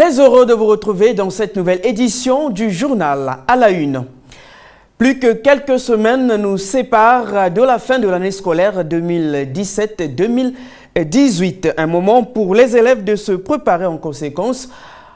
Très heureux de vous retrouver dans cette nouvelle édition du journal à la une. Plus que quelques semaines nous séparent de la fin de l'année scolaire 2017-2018. Un moment pour les élèves de se préparer en conséquence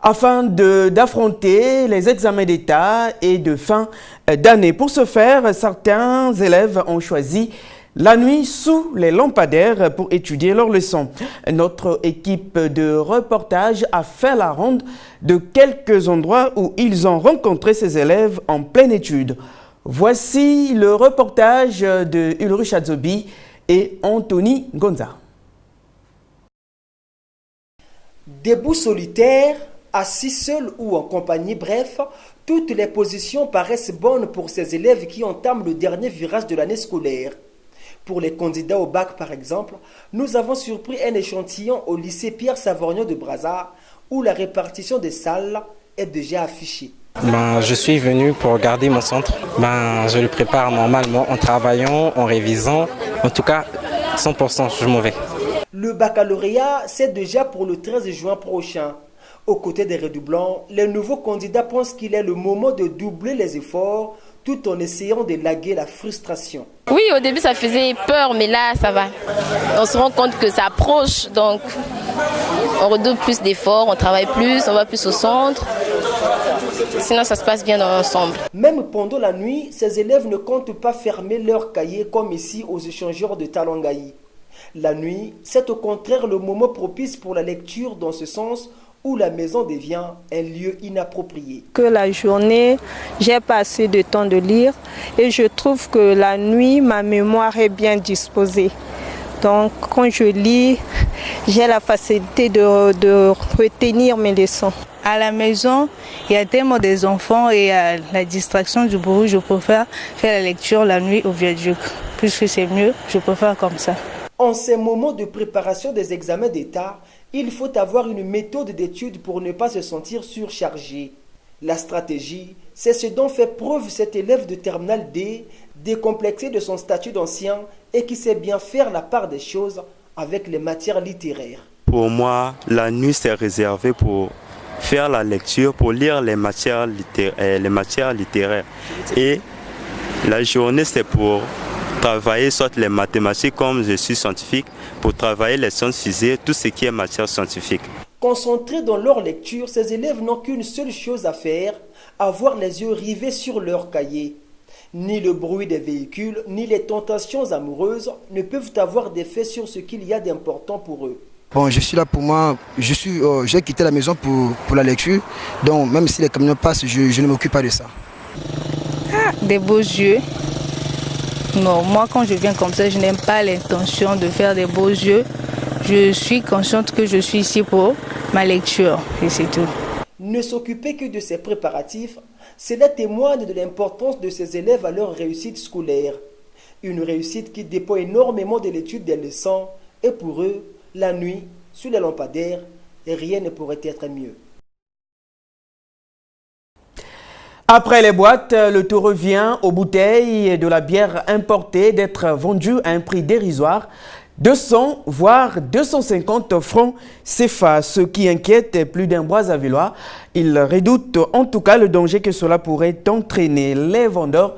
afin d'affronter les examens d'État et de fin d'année. Pour ce faire, certains élèves ont choisi la nuit sous les lampadaires pour étudier leurs leçons. Notre équipe de reportage a fait la ronde de quelques endroits où ils ont rencontré ces élèves en pleine étude. Voici le reportage de Ulrich Adzobi et Anthony Gonza. Debout solitaire, assis seul ou en compagnie, bref, toutes les positions paraissent bonnes pour ces élèves qui entament le dernier virage de l'année scolaire. Pour les candidats au bac, par exemple, nous avons surpris un échantillon au lycée Pierre-Savorgnan de Brazza, où la répartition des salles est déjà affichée. Je suis venu pour garder mon centre. Je le prépare normalement en travaillant, en révisant. En tout cas, 100%, je m'en vais. Le baccalauréat, c'est déjà pour le 13 juin prochain. Aux côtés des redoublants, les nouveaux candidats pensent qu'il est le moment de doubler les efforts tout en essayant de laguer la frustration. Oui, au début ça faisait peur, mais là ça va. On se rend compte que ça approche, donc on redouble plus d'efforts, on travaille plus, on va plus au centre. Sinon ça se passe bien dans l'ensemble. Même pendant la nuit, ces élèves ne comptent pas fermer leurs cahiers comme ici aux échangeurs de Talangaï. La nuit, c'est au contraire le moment propice pour la lecture dans ce sens où la maison devient un lieu inapproprié. Que la journée, j'ai pas assez de temps de lire et je trouve que la nuit, ma mémoire est bien disposée. Donc quand je lis, j'ai la facilité de retenir mes leçons. À la maison, il y a tellement des enfants et la distraction du bruit, je préfère faire la lecture la nuit au viaduc. Puisque c'est mieux, je préfère comme ça. En ces moments de préparation des examens d'État, il faut avoir une méthode d'étude pour ne pas se sentir surchargé. La stratégie, c'est ce dont fait preuve cet élève de terminale D, décomplexé de son statut d'ancien et qui sait bien faire la part des choses avec les matières littéraires. Pour moi, la nuit c'est réservé pour faire la lecture, pour lire les matières littéraires. Et la journée c'est pour travailler soit les mathématiques comme je suis scientifique, pour travailler les sciences physiques, tout ce qui est matière scientifique. Concentrés dans leur lecture, ces élèves n'ont qu'une seule chose à faire, avoir les yeux rivés sur leur cahier. Ni le bruit des véhicules, ni les tentations amoureuses ne peuvent avoir d'effet sur ce qu'il y a d'important pour eux. Bon, je suis là pour moi, j'ai quitté la maison pour la lecture, donc même si les camions passent, je ne m'occupe pas de ça. Des beaux yeux. Non, moi quand je viens comme ça, je n'aime pas l'intention de faire des beaux yeux. Je suis consciente que je suis ici pour ma lecture et c'est tout. Ne s'occuper que de ces préparatifs, cela témoigne de l'importance de ces élèves à leur réussite scolaire. Une réussite qui dépend énormément de l'étude des leçons et pour eux, la nuit, sous les lampadaires, rien ne pourrait être mieux. Après les boîtes, le tout revient aux bouteilles de la bière importée d'être vendue à un prix dérisoire, 200 voire 250 francs CFA, ce qui inquiète plus d'un Brazzavillois. Ils redoutent en tout cas le danger que cela pourrait entraîner. Les vendeurs,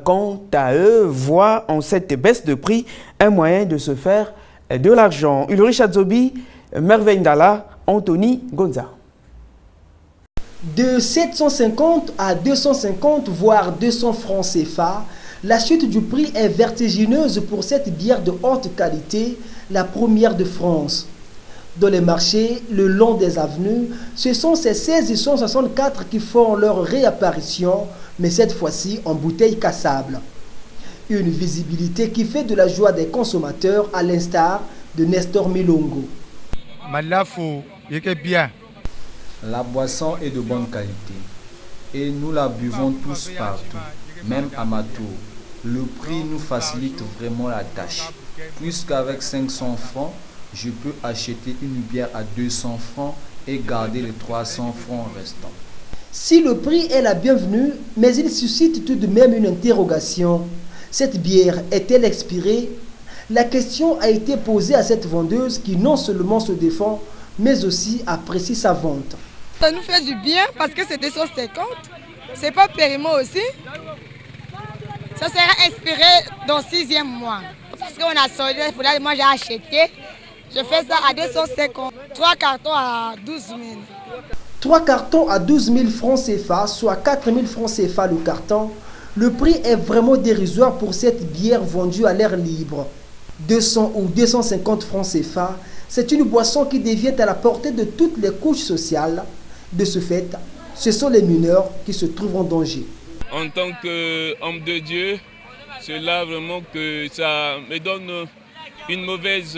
quant à eux, voient en cette baisse de prix un moyen de se faire de l'argent. Ulrich Adzobi, Merveille Ndala, Anthony Gonza. De 750 à 250 voire 200 francs CFA, la chute du prix est vertigineuse pour cette bière de haute qualité, la première de France. Dans les marchés, le long des avenues, ce sont ces 1664 qui font leur réapparition, mais cette fois-ci en bouteille cassable. Une visibilité qui fait de la joie des consommateurs à l'instar de Nestor Milongo. Malafo, bien. La boisson est de bonne qualité et nous la buvons tous partout, même à Mato. Le prix nous facilite vraiment la tâche, puisqu'avec 500 francs, je peux acheter une bière à 200 francs et garder les 300 francs restants. Si le prix est la bienvenue, mais il suscite tout de même une interrogation. Cette bière est-elle expirée? La question a été posée à cette vendeuse qui non seulement se défend, mais aussi apprécie sa vente. Ça nous fait du bien parce que c'est 250. C'est pas périmé aussi. Ça sera inspiré dans le 6e mois. Parce qu'on a soldé, moi j'ai acheté. Je fais ça à 250. 3 cartons à 12 000. 3 cartons à 12 000 francs CFA, soit 4 000 francs CFA le carton. Le prix est vraiment dérisoire pour cette bière vendue à l'air libre. 200 ou 250 francs CFA, c'est une boisson qui devient à la portée de toutes les couches sociales. De ce fait, ce sont les mineurs qui se trouvent en danger. En tant qu'homme de Dieu, cela vraiment que ça me donne une mauvaise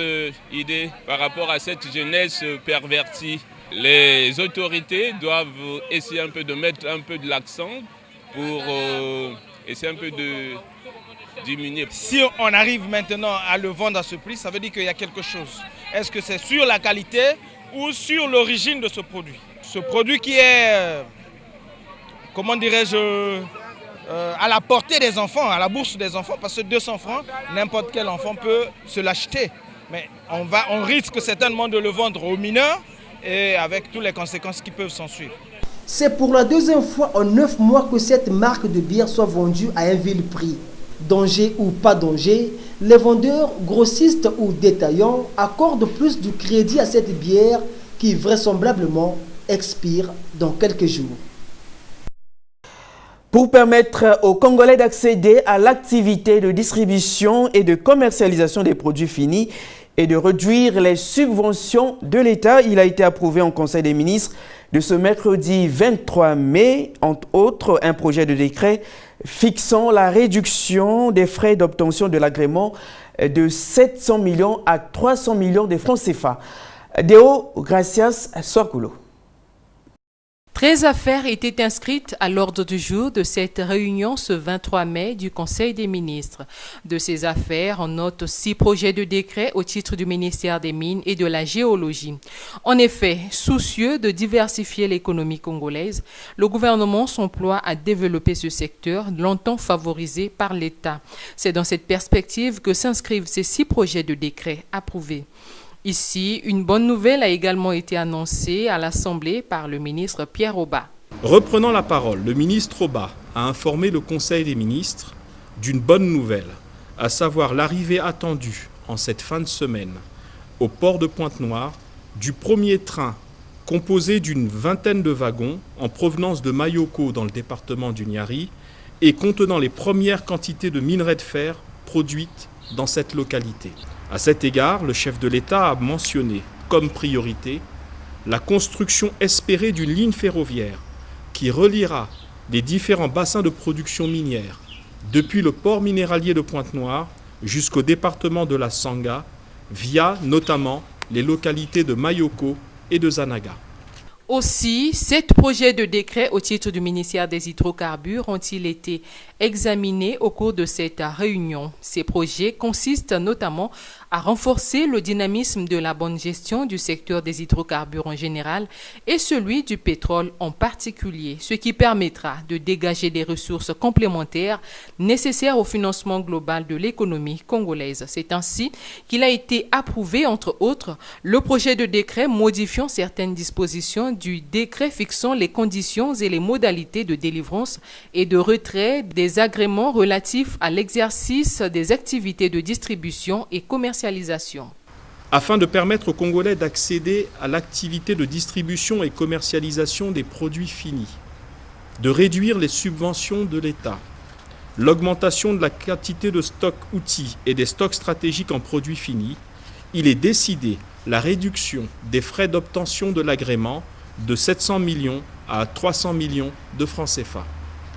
idée par rapport à cette jeunesse pervertie. Les autorités doivent essayer un peu de mettre un peu de l'accent pour essayer un peu de diminuer. Si on arrive maintenant à le vendre à ce prix, ça veut dire qu'il y a quelque chose. Est-ce que c'est sur la qualité ou sur l'origine de ce produit? Ce produit qui est, comment dirais-je, à la portée des enfants, à la bourse des enfants, parce que 200 francs, n'importe quel enfant peut se l'acheter. Mais on risque certainement de le vendre aux mineurs et avec toutes les conséquences qui peuvent s'en suivre. C'est pour la deuxième fois en 9 mois que cette marque de bière soit vendue à un vil prix. Danger ou pas danger, les vendeurs, grossistes ou détaillants accordent plus de crédit à cette bière qui vraisemblablement expire dans quelques jours. Pour permettre aux Congolais d'accéder à l'activité de distribution et de commercialisation des produits finis et de réduire les subventions de l'État, il a été approuvé en Conseil des ministres de ce mercredi 23 mai, entre autres, un projet de décret fixant la réduction des frais d'obtention de l'agrément de 700 millions à 300 millions de francs CFA. Deo Gracias Soakulo. 13 affaires étaient inscrites à l'ordre du jour de cette réunion ce 23 mai du Conseil des ministres. De ces affaires, on note 6 projets de décret au titre du ministère des Mines et de la Géologie. En effet, soucieux de diversifier l'économie congolaise, le gouvernement s'emploie à développer ce secteur longtemps favorisé par l'État. C'est dans cette perspective que s'inscrivent ces 6 projets de décret approuvés. Ici, une bonne nouvelle a également été annoncée à l'Assemblée par le ministre Pierre Oba. Reprenant la parole, le ministre Oba a informé le Conseil des ministres d'une bonne nouvelle, à savoir l'arrivée attendue en cette fin de semaine au port de Pointe-Noire du premier train composé d'une vingtaine de wagons en provenance de Mayoko dans le département du Niari et contenant les premières quantités de minerais de fer produites dans cette localité. À cet égard, le chef de l'État a mentionné comme priorité la construction espérée d'une ligne ferroviaire qui reliera les différents bassins de production minière depuis le port minéralier de Pointe-Noire jusqu'au département de la Sanga via notamment les localités de Mayoko et de Zanaga. Aussi, 7 projets de décret au titre du ministère des Hydrocarbures ont-ils été examinés au cours de cette réunion. Ces projets consistent notamment à renforcer le dynamisme de la bonne gestion du secteur des hydrocarbures en général et celui du pétrole en particulier, ce qui permettra de dégager des ressources complémentaires nécessaires au financement global de l'économie congolaise. C'est ainsi qu'il a été approuvé, entre autres, le projet de décret modifiant certaines dispositions du décret fixant les conditions et les modalités de délivrance et de retrait des agréments relatifs à l'exercice des activités de distribution et commercialisation. Afin de permettre aux Congolais d'accéder à l'activité de distribution et commercialisation des produits finis, de réduire les subventions de l'État, l'augmentation de la quantité de stocks outils et des stocks stratégiques en produits finis, il est décidé la réduction des frais d'obtention de l'agrément de 700 millions à 300 millions de francs CFA.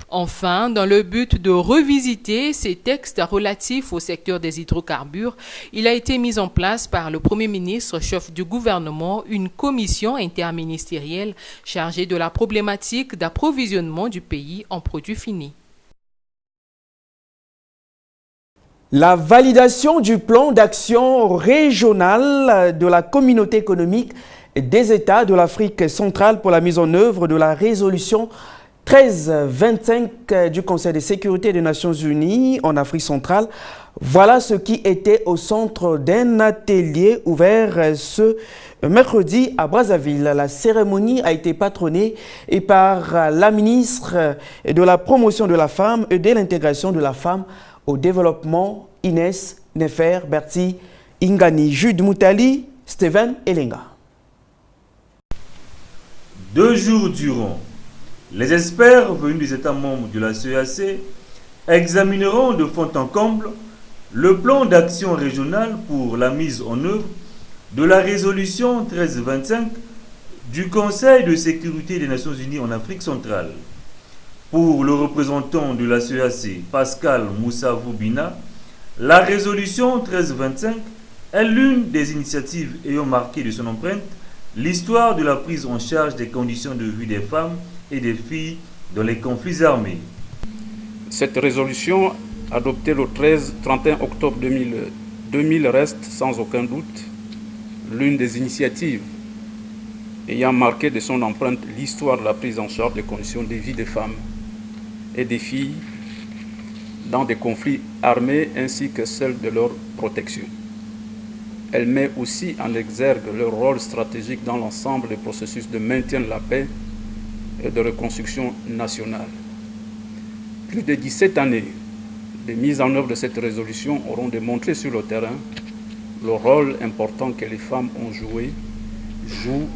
Enfin, dans le but de revisiter ces textes relatifs au secteur des hydrocarbures, il a été mis en place par le Premier ministre, chef du gouvernement, une commission interministérielle chargée de la problématique d'approvisionnement du pays en produits finis. La validation du plan d'action régional de la communauté économique des États de l'Afrique centrale pour la mise en œuvre de la résolution 1325 du Conseil de sécurité des Nations Unies en Afrique centrale. Voilà ce qui était au centre d'un atelier ouvert ce mercredi à Brazzaville. La cérémonie a été patronnée par la ministre de la promotion de la femme et de l'intégration de la femme au développement, Inès Nefer Berti Ingani. Jude Moutali, Steven Elenga. 2 jours durant, les experts venus des États membres de la CEAC examineront de fond en comble le plan d'action régional pour la mise en œuvre de la résolution 1325 du Conseil de sécurité des Nations Unies en Afrique centrale. Pour le représentant de la CEAC, Pascal Moussavou-Bina, la résolution 1325 est l'une des initiatives ayant marqué de son empreinte l'histoire de la prise en charge des conditions de vie des femmes et des filles dans les conflits armés. Cette résolution, adoptée le 31 octobre 2000, reste sans aucun doute l'une des initiatives ayant marqué de son empreinte l'histoire de la prise en charge des conditions de vie des femmes et des filles dans des conflits armés ainsi que celle de leur protection. Elle met aussi en exergue leur rôle stratégique dans l'ensemble des processus de maintien de la paix et de reconstruction nationale. Plus de 17 années de mise en œuvre de cette résolution auront démontré sur le terrain le rôle important que les femmes ont joué, jouent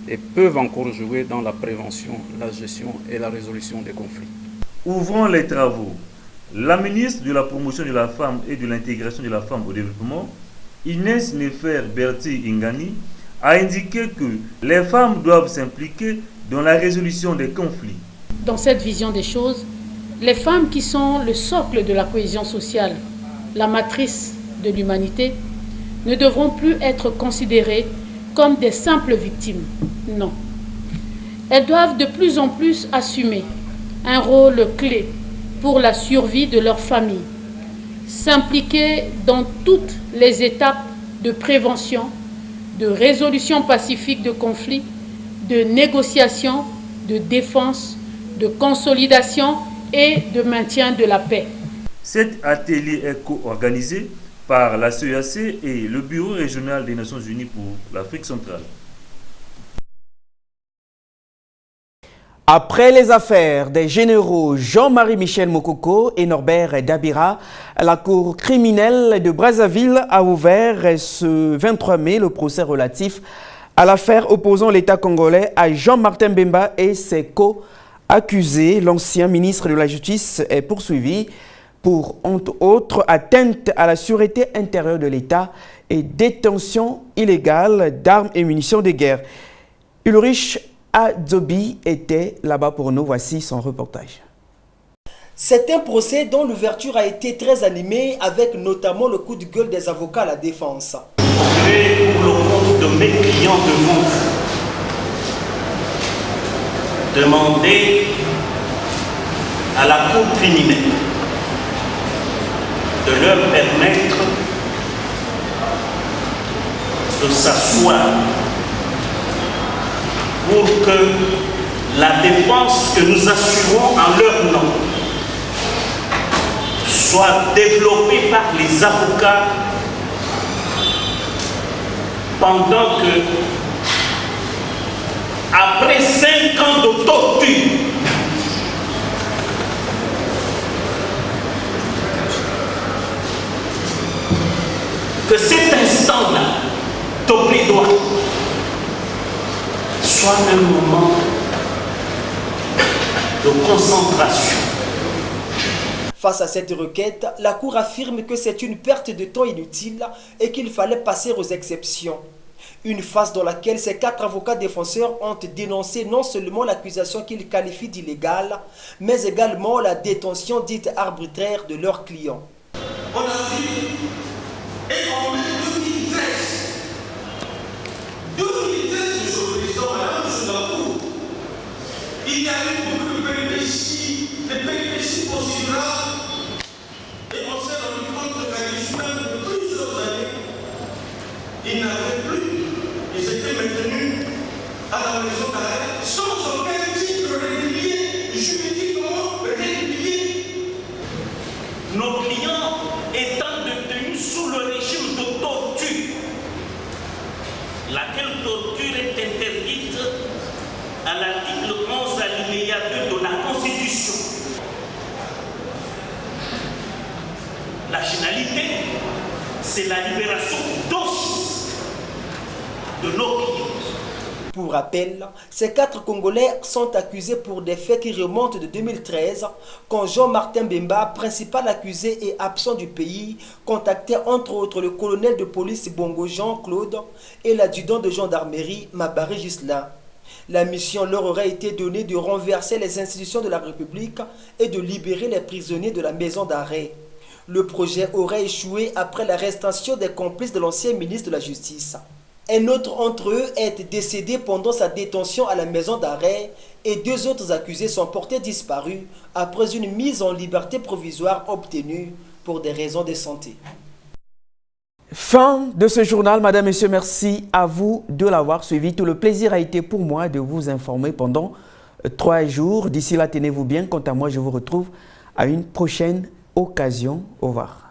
et peuvent encore jouer dans la prévention, la gestion et la résolution des conflits. Ouvrant les travaux, la ministre de la promotion de la femme et de l'intégration de la femme au développement, Inès Nefer Berti Ingani, a indiqué que les femmes doivent s'impliquer dans la résolution des conflits. Dans cette vision des choses, les femmes qui sont le socle de la cohésion sociale, la matrice de l'humanité, ne devront plus être considérées comme des simples victimes. Non. Elles doivent de plus en plus assumer un rôle clé pour la survie de leur famille, s'impliquer dans toutes les étapes de prévention, de résolution pacifique de conflits, de négociation, de défense, de consolidation et de maintien de la paix. Cet atelier est co-organisé par la CEAC et le Bureau régional des Nations Unies pour l'Afrique centrale. Après les affaires des généraux Jean-Marie Michel Mokoko et Norbert Dabira, la Cour criminelle de Brazzaville a ouvert ce 23 mai le procès relatif à l'affaire opposant l'État congolais à Jean-Martin Bemba et ses co-accusés. L'ancien ministre de la Justice est poursuivi pour, entre autres, atteinte à la sûreté intérieure de l'État et détention illégale d'armes et munitions de guerre. Ulrich Adzobi était là-bas pour nous. Voici son reportage. C'est un procès dont l'ouverture a été très animée avec notamment le coup de gueule des avocats à la défense. Pour le compte de mes clients devant vous, demandez à la Cour criminelle de leur permettre de s'asseoir pour que la défense que nous assurons en leur nom soit développée par les avocats pendant que, après 5 ans de torture, que cet instant-là de plaidoyer soit un moment de concentration. Face à cette requête, la Cour affirme que c'est une perte de temps inutile et qu'il fallait passer aux exceptions. Une phase dans laquelle ces 4 avocats défenseurs ont dénoncé non seulement l'accusation qu'ils qualifient d'illégale, mais également la détention dite arbitraire de leurs clients. On a vu, et en 2013, monsieur le président, madame, monsieur la Cour, il y a eu beaucoup de péripéties considérables, et on s'est rendu compte que la justice de plusieurs années, ils n'avaient plus, ils étaient maintenus à la maison d'arrêt sans aucun titre régulier juridiquement régulier. Nos clients étant détenus sous le régime de torture, laquelle torture est interdite à l'article 11 alinéa 2 de la Constitution. La finalité, c'est la libération d'office de nos clients. Pour rappel, ces 4 Congolais sont accusés pour des faits qui remontent de 2013, quand Jean-Martin Bemba, principal accusé et absent du pays, contactait entre autres le colonel de police Bongo Jean-Claude et l'adjudant de gendarmerie Mabari Gislain. La mission leur aurait été donnée de renverser les institutions de la République et de libérer les prisonniers de la maison d'arrêt. Le projet aurait échoué après l'arrestation des complices de l'ancien ministre de la Justice. Un autre entre eux est décédé pendant sa détention à la maison d'arrêt et 2 autres accusés sont portés disparus après une mise en liberté provisoire obtenue pour des raisons de santé. Fin de ce journal, Madame, Messieurs, merci à vous de l'avoir suivi. Tout le plaisir a été pour moi de vous informer pendant 3 jours. D'ici là, tenez-vous bien. Quant à moi, je vous retrouve à une prochaine occasion. Au revoir.